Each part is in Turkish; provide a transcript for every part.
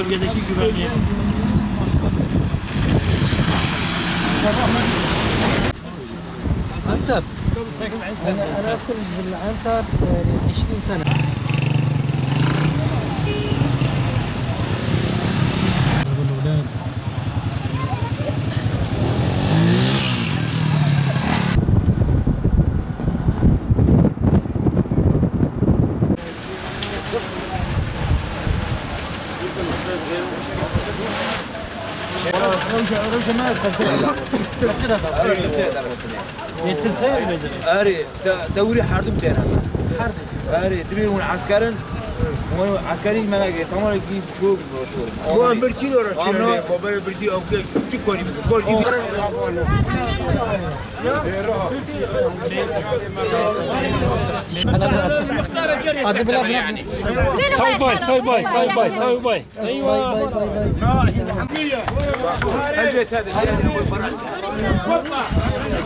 bölgedeki güvenliğe. عنتر أنا أذكر بالعنتر 20 سنة. Getirse öyledir. أري دوري حردم تينا أري دبي عسكرين عسكرين ما نجي تمام يجيب شو مشهور هو برتي ولا شيء بابا برتي أو كي شو كوري كوري Say bay, say bay, say bay, say bay. Eyvah. البيت هذا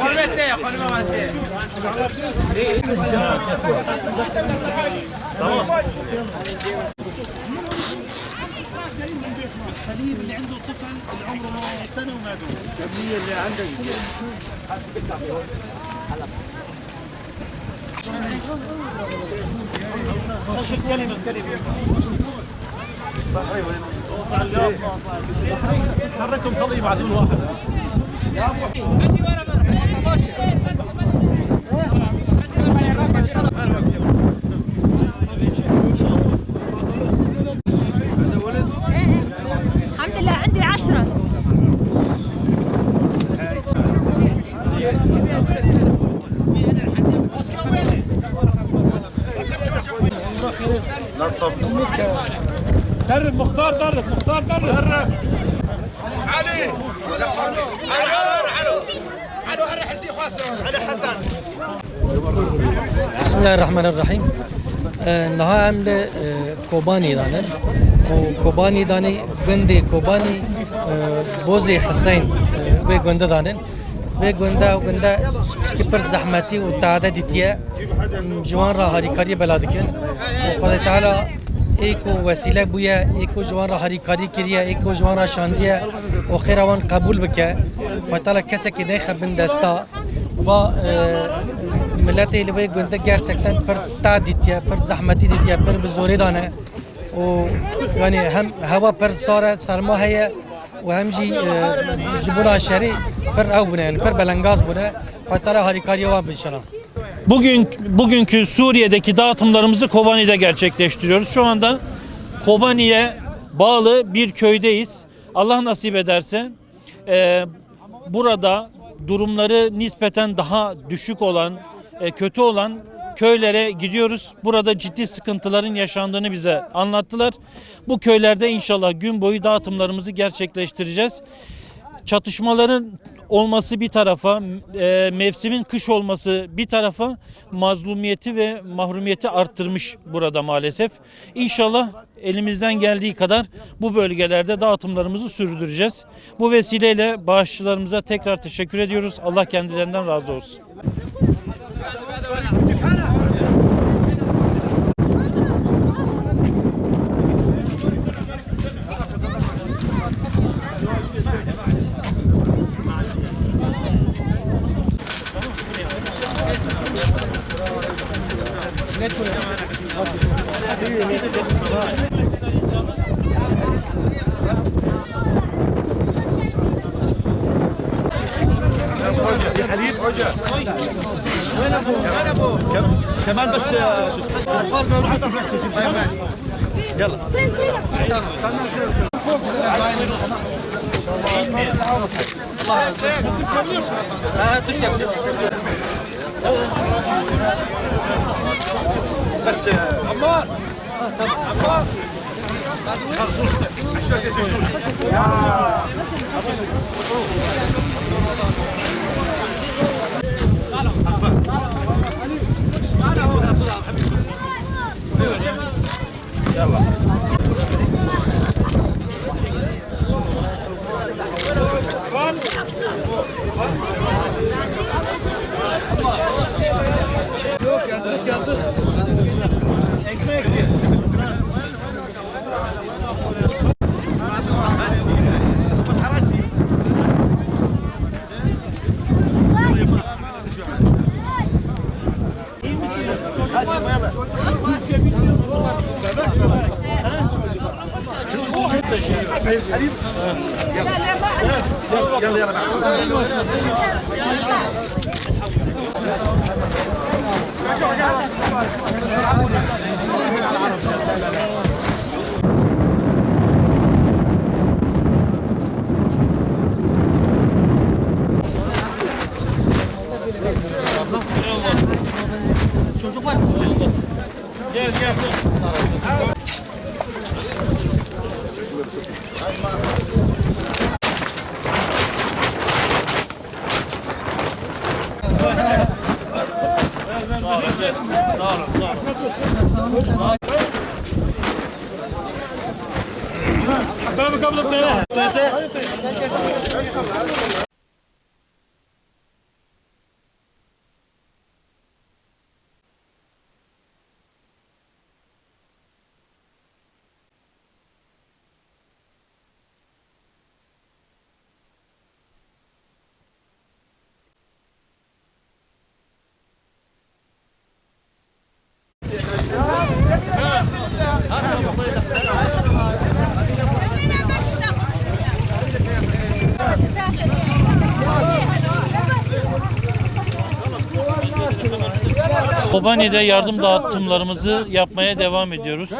قربت يا قربت Tamam. الخليل اللي عنده طفل اللي عمره سنة وما دون الكمية اللي عندك كلمة حركهم قضية مع كل واحد. الحمد لله عندي 10. درب مختار، درب مختار، درب علي علي حسن بسم الله الرحمن الرحيم. نها عمل كوباني دانن وكوباني داني گندي كوباني بوزي حسين وگنده دانن وگنده سكبر زحمتي وتعدد ديتيا جوان را هاريكاري بلادكن وخدای تعالی ایکو وسیله بویا ایکو جوان را هاریکاری کریه ایکو جوان را شاندیه و خیر آوان قبول بکه و تعالی کسی که نخبن دستا و ملت ایلوی گنده gerçekten پر تعدیتیه پر زحمتی دیتیه پر بزوری دانه و یعنی هم هوا پر سرما هیه و هم جی جبونا شری پر او بونه yani پر بلنگاز بونه و تعالی هاریکاری وان بنشانه. Bugünkü Suriye'deki dağıtımlarımızı Kobani'de gerçekleştiriyoruz. Şu anda Kobani'ye bağlı bir köydeyiz. Allah nasip ederse burada durumları nispeten daha düşük olan, kötü olan köylere gidiyoruz. Burada ciddi sıkıntıların yaşandığını bize anlattılar. Bu köylerde inşallah gün boyu dağıtımlarımızı gerçekleştireceğiz. Çatışmaların olması bir tarafa, mevsimin kış olması bir tarafa mazlumiyeti ve mahrumiyeti arttırmış burada maalesef. İnşallah elimizden geldiği kadar bu bölgelerde dağıtımlarımızı sürdüreceğiz. Bu vesileyle bağışçılarımıza tekrar teşekkür ediyoruz. Allah kendilerinden razı olsun. حليب وين ابوه كمان بس شو اسمه يلا بس عمار عمار يلا يلا Gel gel. قبل الطيارة. Kobani'de yardım dağıtımlarımızı yapmaya devam ediyoruz.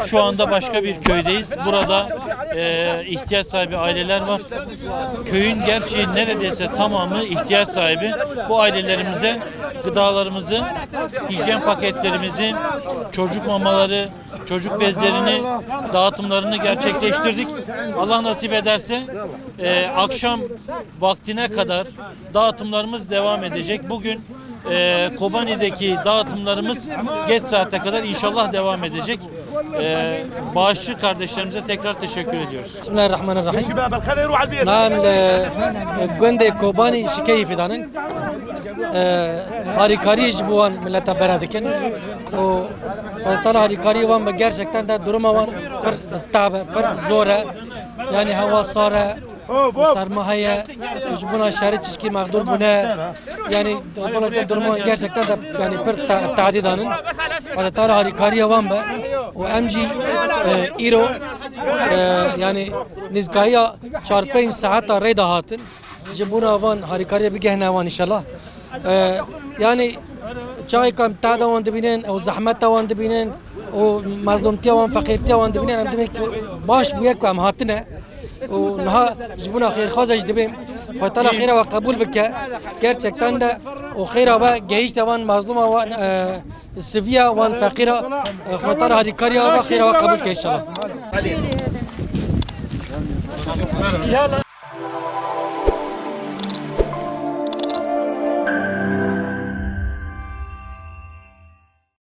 Şu anda başka bir köydeyiz. Burada ihtiyaç sahibi aileler var. Köyün gerçeği neredeyse tamamı ihtiyaç sahibi. Bu ailelerimize gıdalarımızı, hijyen paketlerimizi, çocuk mamaları, çocuk bezlerini, dağıtımlarını gerçekleştirdik. Allah nasip ederse akşam vaktine kadar dağıtımlarımız devam edecek. Bugün Kobani'deki dağıtımlarımız geç saate kadar inşallah devam edecek. Bağışçı kardeşlerimize tekrar teşekkür ediyoruz. Bismillahirrahmanirrahim. شباب الخير يروح على البيت نعم گوند کوبانی شکیف دانن هاریکاری جبوان ملت برادکن و طال هاریکاری وان به gerçekten de durum وان پر تعب پر زوره yani hava sara sarmahaya jbuna şehri çişki mağdur buna yani dolayısıyla durumu gerçekten de yani per tadidanın ve tal harikari van be o MG iro yani nizgaya 4-5 saat reyda hatın jbuna van harikari bigehna van inşallah yani çay kam tada van dibinen o zahmet van dibinen o mazlumtiya van fakirtiya van dibinen hem demek baş bu yakam hatine ونها جبنا خير خازج دبیم فتلا خیره و قبول بکه gerçekten de o خیره و گهیش دوان مظلومه و سویا و فقیره فتلا هریکاریا و خیره و قبول که انشالله